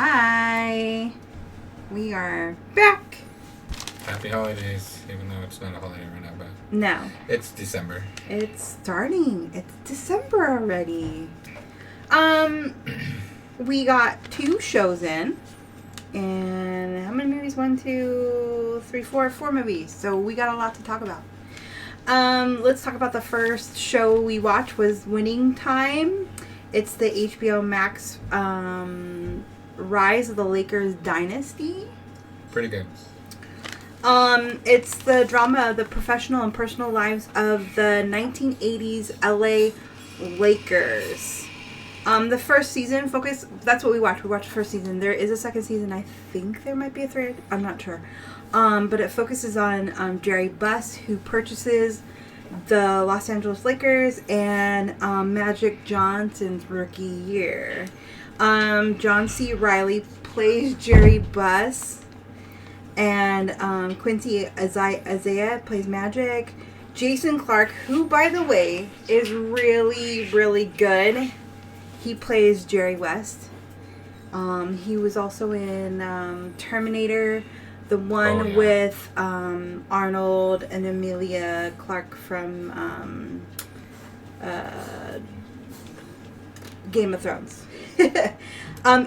Hi. We are back. Happy holidays, even though it's not a holiday right now, but No. it's December. It's starting. It's December already. We got 2 shows in. And how many movies? 1, 2, 3, 4 movies. So we got a lot to talk about. Let's talk about the first show we watched was Winning Time. It's the HBO Max Rise of the Lakers Dynasty. Pretty good. It's the drama of the professional and personal lives of the 1980s LA Lakers. The first season that's what we watched. We watched the first season. There is a second season. I think there might be a third. I'm not sure. But it focuses on Jerry Buss, who purchases the Los Angeles Lakers and Magic Johnson's rookie year. John C. Reilly plays Jerry Buss, and Quincy Isaiah plays Magic. Jason Clarke, who, by the way, is really, really good. He plays Jerry West. He was also in Terminator, the one with Arnold and Emilia Clarke from Game of Thrones.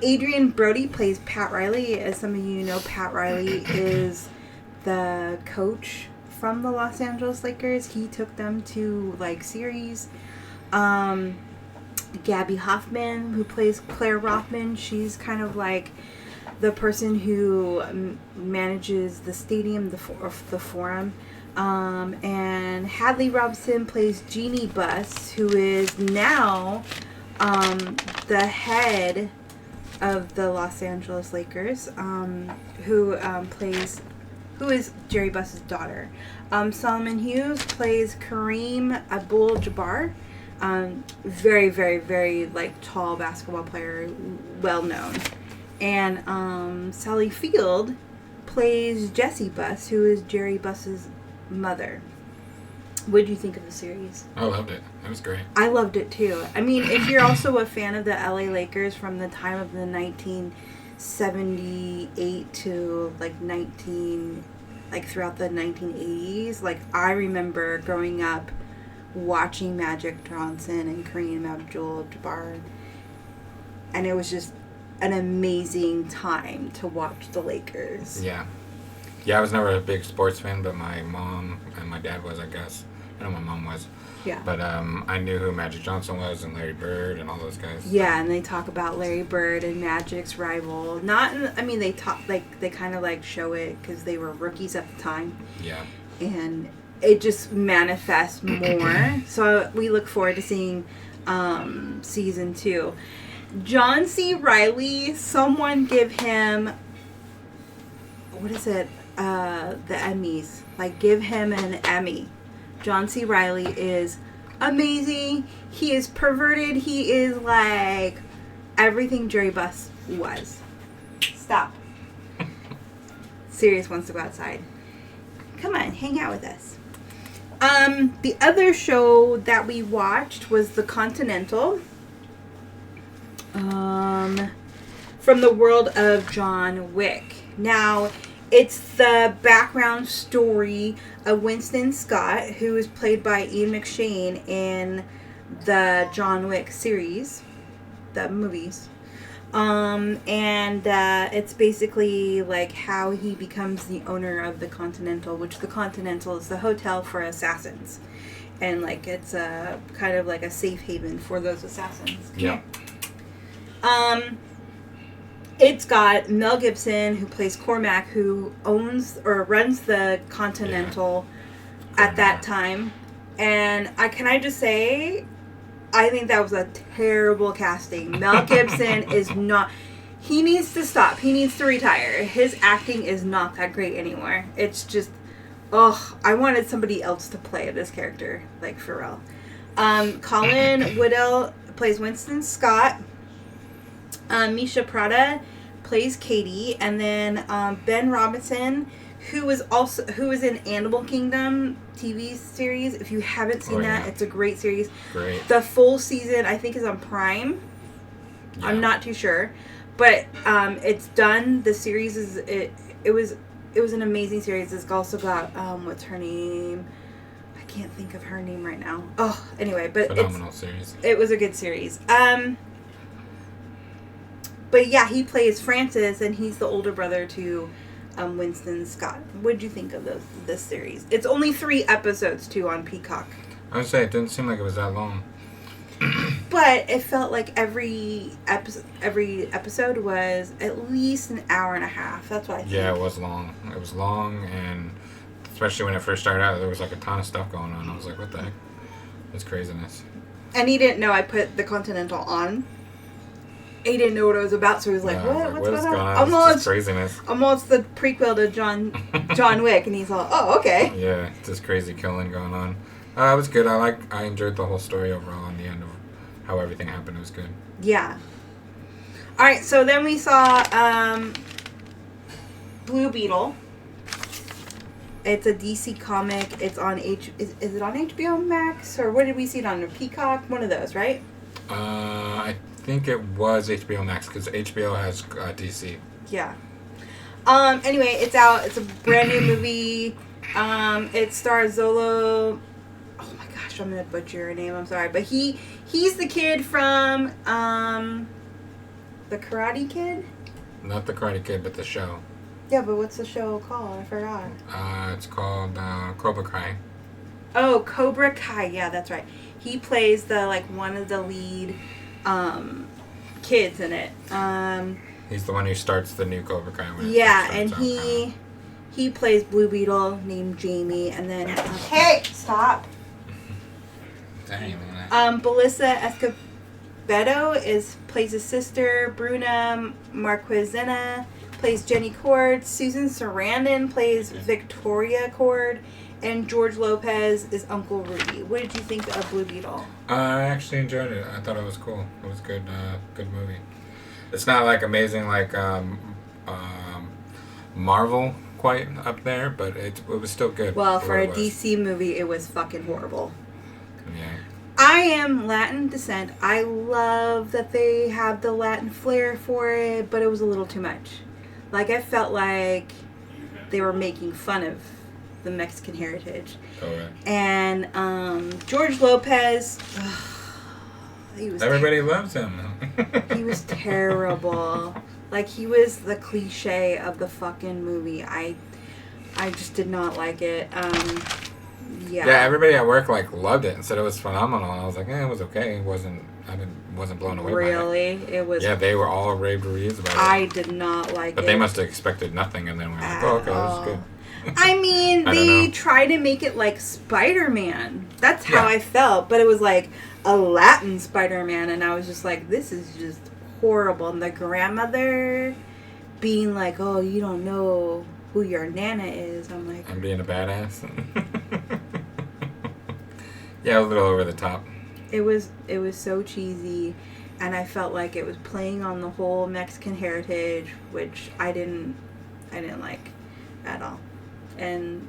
Adrian Brody plays Pat Riley. As some of you know, Pat Riley is the coach from the Los Angeles Lakers. He took them to series. Gabby Hoffman, who plays Claire Rothman, she's kind of like the person who manages the stadium, the Forum. And Hadley Robson plays Jeannie Buss, who is now the head of the Los Angeles Lakers, who is Jerry Buss's daughter. Solomon Hughes plays Kareem Abdul-Jabbar. Very, very, very tall basketball player, well known. And Sally Field plays Jessie Buss, who is Jerry Buss's mother. What did you think of the series? I loved it. It was great. I loved it too. I mean, if you're also a fan of the LA Lakers from the time of the 1978 to throughout the 1980s, I remember growing up watching Magic Johnson and Kareem Abdul-Jabbar, and it was just an amazing time to watch the Lakers. Yeah, I was never a big sports fan, but my mom and my dad was, I guess. I know my mom was. Yeah. But I knew who Magic Johnson was and Larry Bird and all those guys. Yeah, and they talk about Larry Bird and Magic's rival. They talk they kind of show it because they were rookies at the time. Yeah. And it just manifests more. So we look forward to seeing season 2. John C. Reilly, someone give him, what is it? The Emmys. Give him an Emmy. John C. Reilly is amazing. He is perverted. He is everything Jerry Buss was. Stop. Sirius wants to go outside. Come on, hang out with us. The other show that we watched was the Continental. From the world of John Wick. Now, it's the background story of Winston Scott, who is played by Ian McShane in the John Wick series, the movies. And it's basically how he becomes the owner of the Continental, which the Continental is the hotel for assassins. And it's a kind of a safe haven for those assassins. Yeah. It's got Mel Gibson, who plays Cormac, who owns or runs the Continental at that time. And can I just say, I think that was a terrible casting. Mel Gibson is not... He needs to stop. He needs to retire. His acting is not that great anymore. It's just... I wanted somebody else to play this character. For real. Colin Woodell plays Winston Scott. Misha Prada plays Katie, and then Ben Robinson, who is in Animal Kingdom TV series. If you haven't seen that, it's a great series. Great. The full season, I think, is on Prime. Yeah. I'm not too sure. But it's done. The series is it was an amazing series. It's also got what's her name? I can't think of her name right now. Oh, anyway, but phenomenal series. It was a good series. But yeah, he plays Francis, and he's the older brother to Winston Scott. What did you think of this series? It's only 3 episodes too on Peacock. I would say it didn't seem like it was that long. But it felt like every episode was at least an hour and a half. That's what I think. Yeah, it was long. It was long, and especially when it first started out, there was like a ton of stuff going on. I was like, what the heck? It's craziness. And he didn't know I put the Continental on. He didn't know what it was about, so he was like, yeah, what's going on? It's just craziness. Almost the prequel to John Wick, and he's all, oh, okay. Yeah, just crazy killing going on. It was good. I enjoyed the whole story overall, and the end of how everything happened. It was good. Yeah. All right, so then we saw Blue Beetle. It's a DC comic. It's on is it on HBO Max, or where did we see it on? Peacock? One of those, right? I think it was HBO Max, because HBO has DC. Yeah. Anyway, it's out. It's a brand new movie. It stars Zolo. Oh my gosh, I'm gonna butcher her name. I'm sorry, but he's the kid from the Karate Kid. Not the Karate Kid, but the show. Yeah, but what's the show called? I forgot. It's called Cobra Kai. Oh, Cobra Kai. Yeah, that's right. He plays one of the lead kids in it. He's the one who starts the new Cobra Kai. Yeah, and he plays Blue Beetle named Jamie, and then hey, stop. Belissa Escobedo plays his sister. Bruna Marquezena plays Jenny Cord. Susan Sarandon plays Victoria Cord. And George Lopez is Uncle Rudy. What did you think of Blue Beetle? I actually enjoyed it. I thought it was cool. It was good. Good movie. It's not like amazing like Marvel quite up there, but it was still good. Well, for a DC movie, it was fucking horrible. Yeah. I am Latin descent. I love that they have the Latin flair for it, but it was a little too much. Like, I felt like they were making fun of the Mexican heritage. Okay. And George Lopez, everybody loves him. He was terrible. Like, he was the cliche of the fucking movie. I just did not like it. Yeah. Yeah, everybody at work loved it and said it was phenomenal. And I was like, it was okay. It wasn't blown away by it. Really? It was. Yeah, they were all rave reviews about it. I did not like it. But they must have expected nothing, and then we're like, oh, okay, this is good. I mean, they try to make it like Spider-Man. That's how I felt. But it was like a Latin Spider-Man, and I was just like, this is just horrible. And the grandmother being like, oh, you don't know who your Nana is. I'm like... I'm being a badass. Yeah, a little over the top. It was so cheesy, and I felt like it was playing on the whole Mexican heritage, which I didn't like at all. And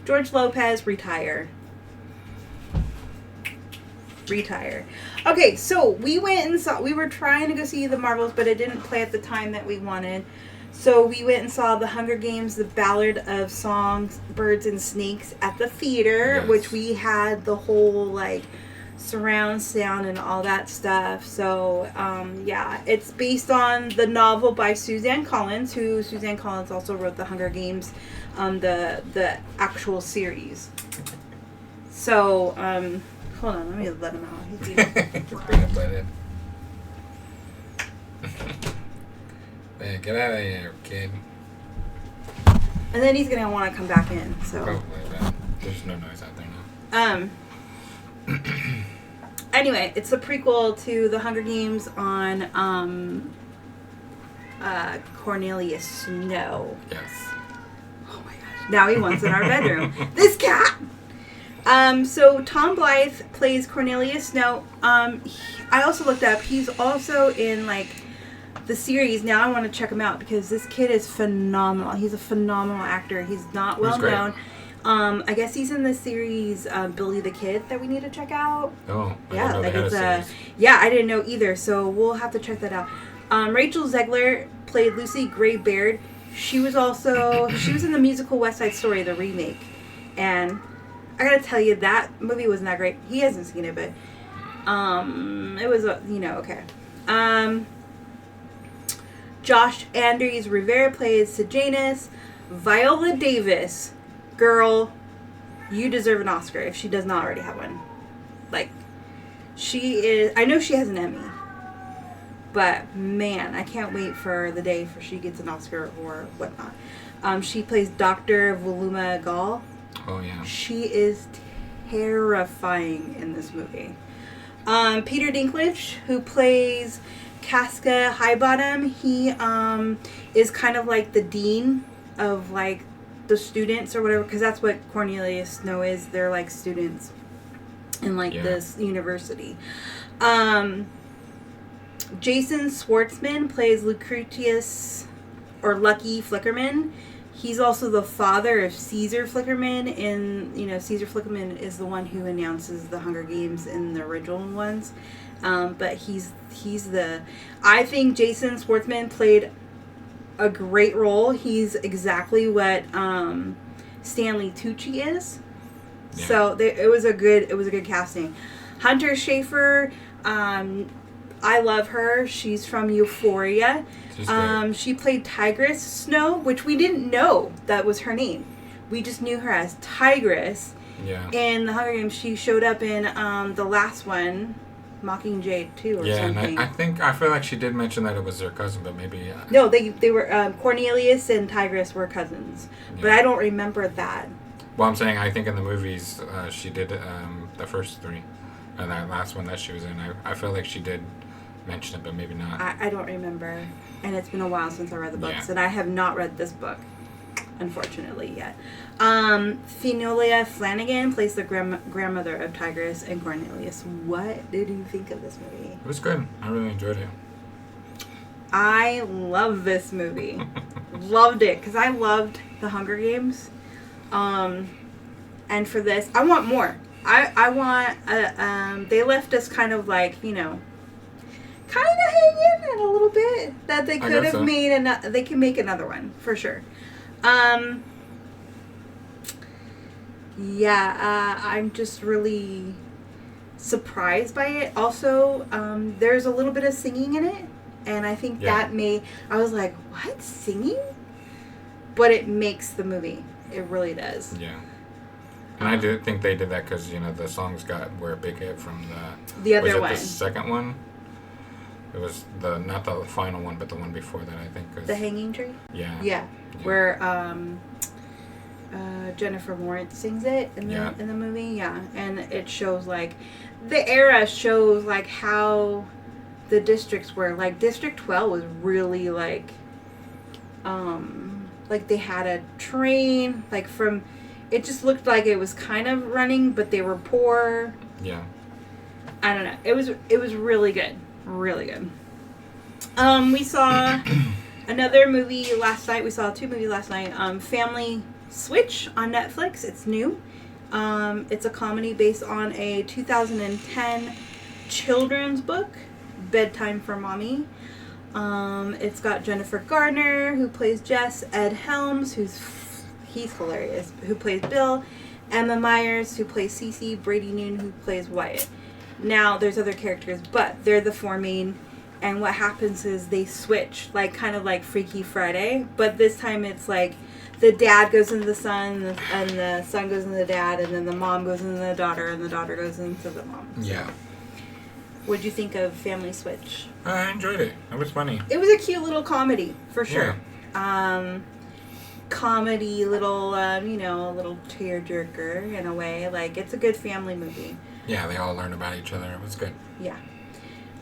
George Lopez, retire. Okay, so we went and we were trying to go see The Marvels, but it didn't play at the time that we wanted. So we went and saw The Hunger Games, The Ballard of Songbirds and Snakes at the theater, which we had the whole, surround sound and all that stuff. So, it's based on the novel by Suzanne Collins, Suzanne Collins also wrote The Hunger Games, the actual series. So, hold on, let me let him out. He's peanut butter. Hey, get out of here, kid. And then he's gonna want to come back in. So probably that. There's no noise out there now. Anyway, it's the prequel to The Hunger Games on Cornelius Snow. Yes. Oh my gosh! Now he wants in our bedroom. This cat. So Tom Blythe plays Cornelius Snow. I also looked up. He's also in the series. Now I want to check him out because this kid is phenomenal. He's a phenomenal actor. He's not well known. I guess he's in the series Billy the Kid that we need to check out. Oh, yeah, I didn't know either. So we'll have to check that out. Rachel Zegler played Lucy Gray Baird. She was in the musical West Side Story, the remake. And I gotta tell you, that movie wasn't that great. He hasn't seen it, but it was, okay. Josh Andrews Rivera plays Sejanus. Viola Davis, girl, you deserve an Oscar if she does not already have one. Like, I know she has an Emmy, but man, I can't wait for the day for she gets an Oscar or whatnot. She plays Dr. Voluma Gall. Oh, yeah. She is terrifying in this movie. Peter Dinklage, who plays Casca Highbottom, he is kind of like the dean of like the students or whatever, because that's what Cornelius Snow is. They're like students in like this university. Jason Schwartzman plays Lucretius or Lucky Flickerman. He's also the father of Caesar Flickerman, and Caesar Flickerman is the one who announces the Hunger Games in the original ones. But I think Jason Schwartzman played a great role. He's exactly what Stanley Tucci is. Yeah. So it was a good casting. Hunter Schafer, I love her. She's from Euphoria. She played Tigress Snow, which we didn't know that was her name. We just knew her as Tigress. Yeah. In the Hunger Games, she showed up in the last one, Mockingjay 2 or something. Yeah, and I feel like she did mention that it was her cousin, but maybe... No, they were... Cornelius and Tigress were cousins. Yeah. But I don't remember that. Well, I'm saying I think in the movies she did the first three. And that last one that she was in, I feel like she did mention it, but maybe not. I don't remember. And it's been a while since I read the books. And I have not read this book, unfortunately, yet. Finola Flanagan plays the grandmother of Tigress and Cornelius. What did you think of this movie? It was good. I really enjoyed it. I love this movie. Loved it, because I loved the Hunger Games. And for this, I want more. I want, they left us kind of like, kind of hanging in a little bit, that they could have made, they can make another one, for sure. I'm just really surprised by it. Also, there's a little bit of singing in it, and I think I was like, what, singing? But it makes the movie. It really does. Yeah. And I do think they did that because, the songs were a big hit from the other one. The second one? It was not the final one, but the one before that, I think. The Hanging Tree? Yeah. Where Jennifer Lawrence sings it in the movie. Yeah. And it shows, like, the era shows, like, how the districts were. Like, District 12 was really, like they had a train, like, from... It just looked like it was kind of running, but they were poor. Yeah. I don't know. It was really good. Really good. We saw another movie last night. We saw two movies last night. Family Switch on Netflix. It's new. It's a comedy based on a 2010 children's book, Bedtime for Mommy. It's got Jennifer Gardner, who plays Jess, Ed Helms, he's hilarious, who plays Bill, Emma Myers, who plays Cece, Brady Noon, who plays Wyatt. Now, there's other characters, but they're the four main, and what happens is they switch, like, kind of like Freaky Friday, but this time it's like the dad goes into the son, and the son goes into the dad, and then the mom goes into the daughter, and the daughter goes into the mom. Yeah. What'd you think of Family Switch? I enjoyed it. It was funny. It was a cute little comedy, for sure. Yeah. Comedy, little, a little tearjerker in a way. Like, it's a good family movie. Yeah, they all learn about each other. It was good. Yeah.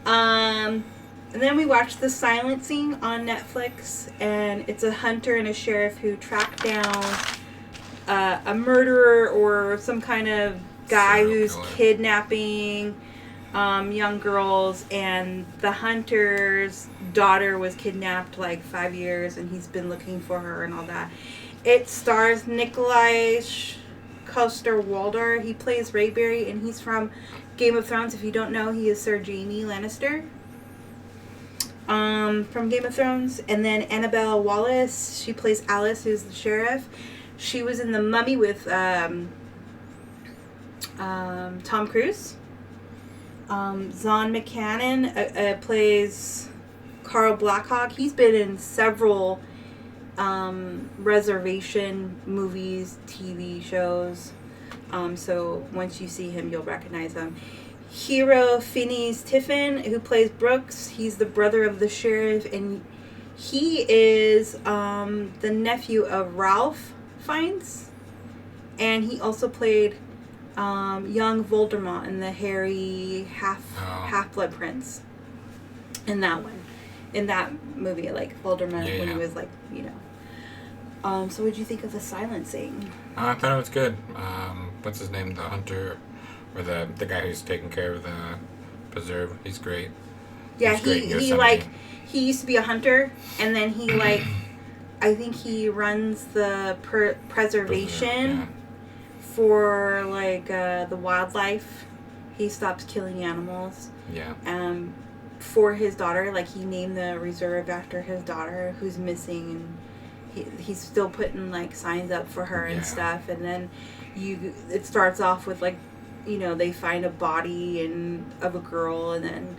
And then we watched The Silencing on Netflix, and it's a hunter and a sheriff who track down a murderer or some kind of guy who's kidnapping young girls, and the hunter's daughter was kidnapped like 5 years, and he's been looking for her and all that. It stars Nikolai Coster-Waldau. He plays Rayberry, and he's from Game of Thrones. If you don't know, he is Sir Jaime Lannister. from Game of Thrones. And then Annabelle Wallis, she plays Alice, who's the sheriff. She was in The Mummy with Tom Cruise. Zahn McCannon plays Carl Blackhawk. He's been in several reservation movies, TV shows. So once you see him, you'll recognize him. Hero Phineas Tiffin, who plays Brooks. He's the brother of the sheriff, and he is the nephew of Ralph Fiennes. And he also played young Voldemort in the Harry Half-Blood Prince. In that one. In that movie, like Voldemort when he was like, so what'd you think of the silencing? I thought it was good. What's his name? The hunter, or the guy who's taking care of the preserve. He's great. Yeah, he used to be a hunter, and then he I think he runs the preservation for the wildlife. He stops killing animals. Yeah. For his daughter, he named the reserve after his daughter who's missing, and he's still putting signs up for her and stuff. And then it starts off with they find a body of a girl, and then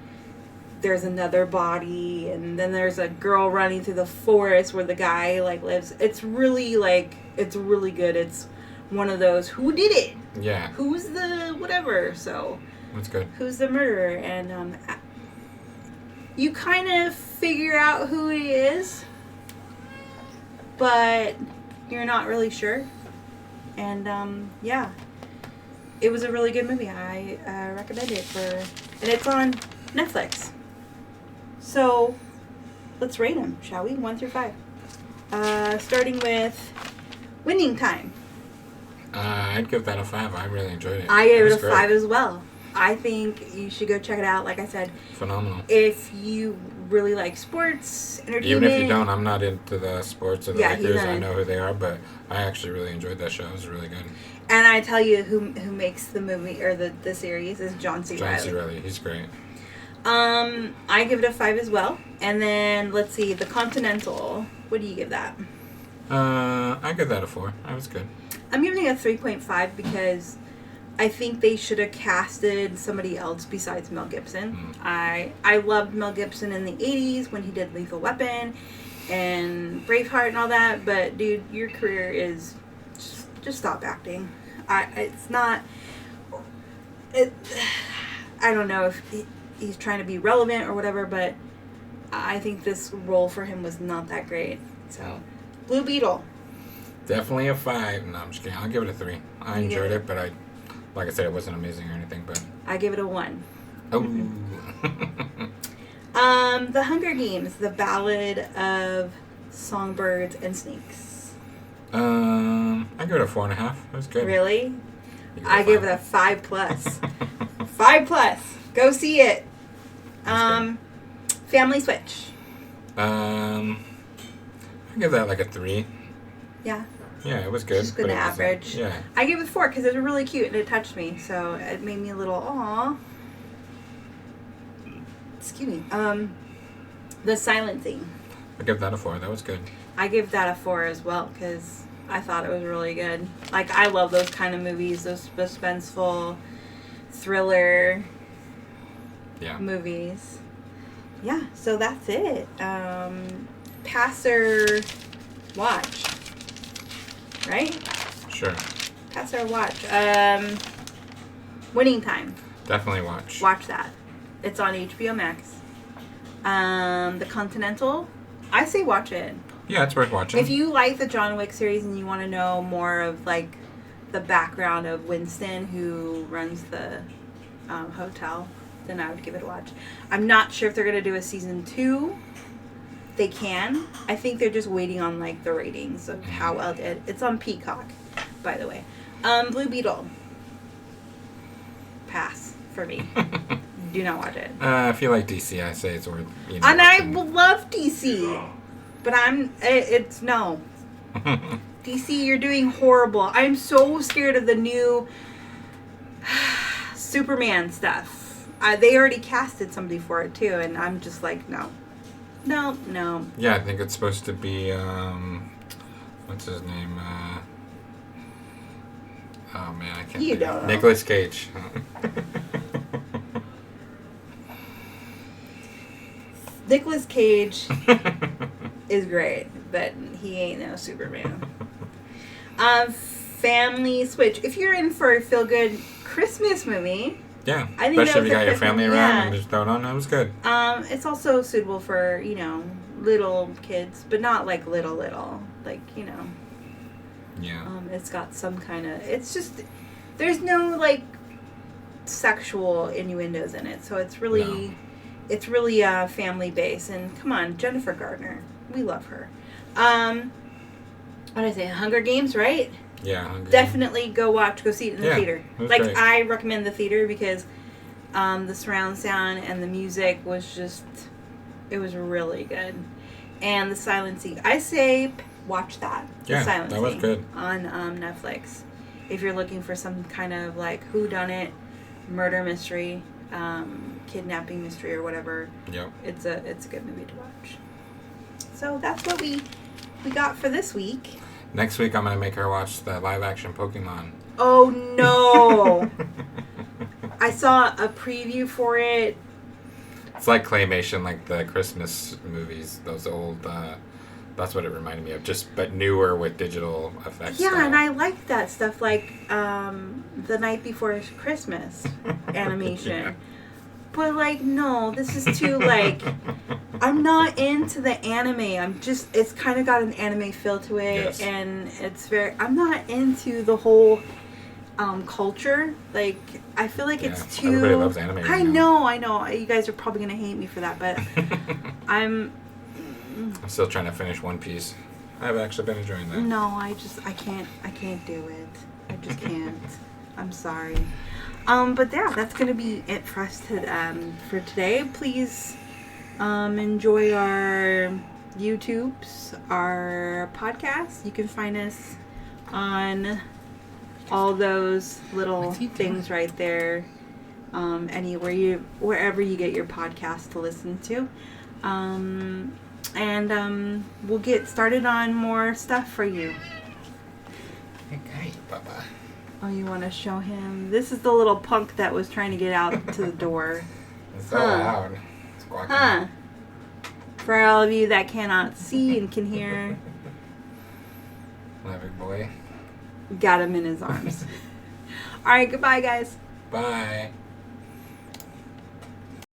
there's another body, and then there's a girl running through the forest where the guy lives. It's really it's really good. It's one of those, who did it? Yeah. Who's the whatever? So that's good. Who's the murderer? And you kind of figure out who he is, but you're not really sure. And it was a really good movie. I recommend it and it's on Netflix. So let's rate them, shall we? 1 through 5. Starting with Winning Time. I'd give that a 5. I really enjoyed it. I gave it a 5 as well. I think you should go check it out. Like I said, phenomenal. If you really like sports, entertainment. Even if you don't, I'm not into the sports or the Lakers. I know who they are, but I actually really enjoyed that show. It was really good. And I tell you, who makes the movie or the series is John C. Reilly. John C. Reilly, he's great. I give it a 5 as well. And then let's see, the Continental. What do you give that? I give that a 4. That was good. I'm giving it a 3.5 because I think they should have casted somebody else besides Mel Gibson. I loved Mel Gibson in the 80s when he did Lethal Weapon and Braveheart and all that, but dude, your career is just stop acting. I don't know if he's trying to be relevant or whatever, but I think this role for him was not that great. So, Blue Beetle. Definitely a 5. No, I'm just kidding. I'll give it a 3. I enjoyed it, but like I said, it wasn't amazing or anything, but I give it a 1. Oh. The Hunger Games, the Ballad of Songbirds and Snakes. I give it a 4.5. It was good. Really? I give it a 5 plus. 5 plus. Go see it. Family Switch. I give that a 3. Yeah. Yeah, it was good. Just good average. Yeah. I gave it 4 because it was really cute and it touched me, so it made me a little aw. Excuse me. The Silencing. I give that a 4. That was good. I give that a 4 as well because I thought it was really good. I love those kind of movies, those suspenseful thriller movies. Yeah, so that's it. Pass or watch. Right? Sure. Pass or watch. Winning Time. Definitely watch. Watch that. It's on HBO Max. The Continental. I say watch it. Yeah, it's worth watching. If you like the John Wick series and you want to know more of the background of Winston, who runs the hotel, then I would give it a watch. I'm not sure if they're going to do a season 2. They can. I think they're just waiting on the ratings of how well it did. It's on Peacock, by the way. Blue Beetle. Pass for me. Do not watch it. If you like DC, I say it's worth. And I love DC, but it's no. DC, you're doing horrible. I'm so scared of the new Superman stuff. They already casted somebody for it too, and I'm just no. No. Yeah, I think it's supposed to be, what's his name? Oh man, I can't. You don't know. Nicolas Cage. Nicolas Cage is great, but he ain't no Superman. Family switch. If you're in for a feel-good Christmas movie, Yeah, I think especially if you got your Christmas family movie, around yeah. and just throw it on. That was good. It's also suitable for, little kids, but not like little. Like, Yeah. It's got some kind of... It's just... There's no, like, sexual innuendos in it, so it's really... No. It's really family-based, and come on, Jennifer Gardner. We love her. What did I say? Hunger Games, right? Yeah. Hungry. Definitely go see it in the theater. It was Like, great. I recommend the theater because the surround sound and the music was just... It was really good. And the silencing. I say watch that. The Yeah, Silencing that was good. on Netflix. If you're looking for some kind of, like, whodunit, murder mystery, kidnapping mystery or whatever. Yep. It's a good movie to watch. So that's what we got for this week. Next week, I'm gonna make her watch the live-action Pokemon. Oh no! I saw a preview for it. It's like claymation, like the Christmas movies. Those old. That's what it reminded me of. But newer with digital effects. Yeah, style. and I like that stuff, like The Night Before Christmas animation. Yeah. But, like, no, this is too, like, I'm not into the anime. It's kind of got an anime feel to it, Yes. and I'm not into the whole culture. Like, I feel like it's too... Everybody loves anime right I now. know. You guys are probably going to hate me for that, but I'm still trying to finish One Piece. I've actually been enjoying that. No, I can't do it. I just can't. I'm sorry. But yeah, that's gonna be it for us for today. Please, enjoy our YouTubes, our podcasts. You can find us on all those little things right there. Wherever you get your podcast to listen to. And we'll get started on more stuff for you. Okay, bye-bye. Oh, you want to show him? This is the little punk that was trying to get out to the door. It's so loud. It's squawking. Huh. For all of you that cannot see and can hear, My big boy. got him in his arms. All right, goodbye, guys. Bye.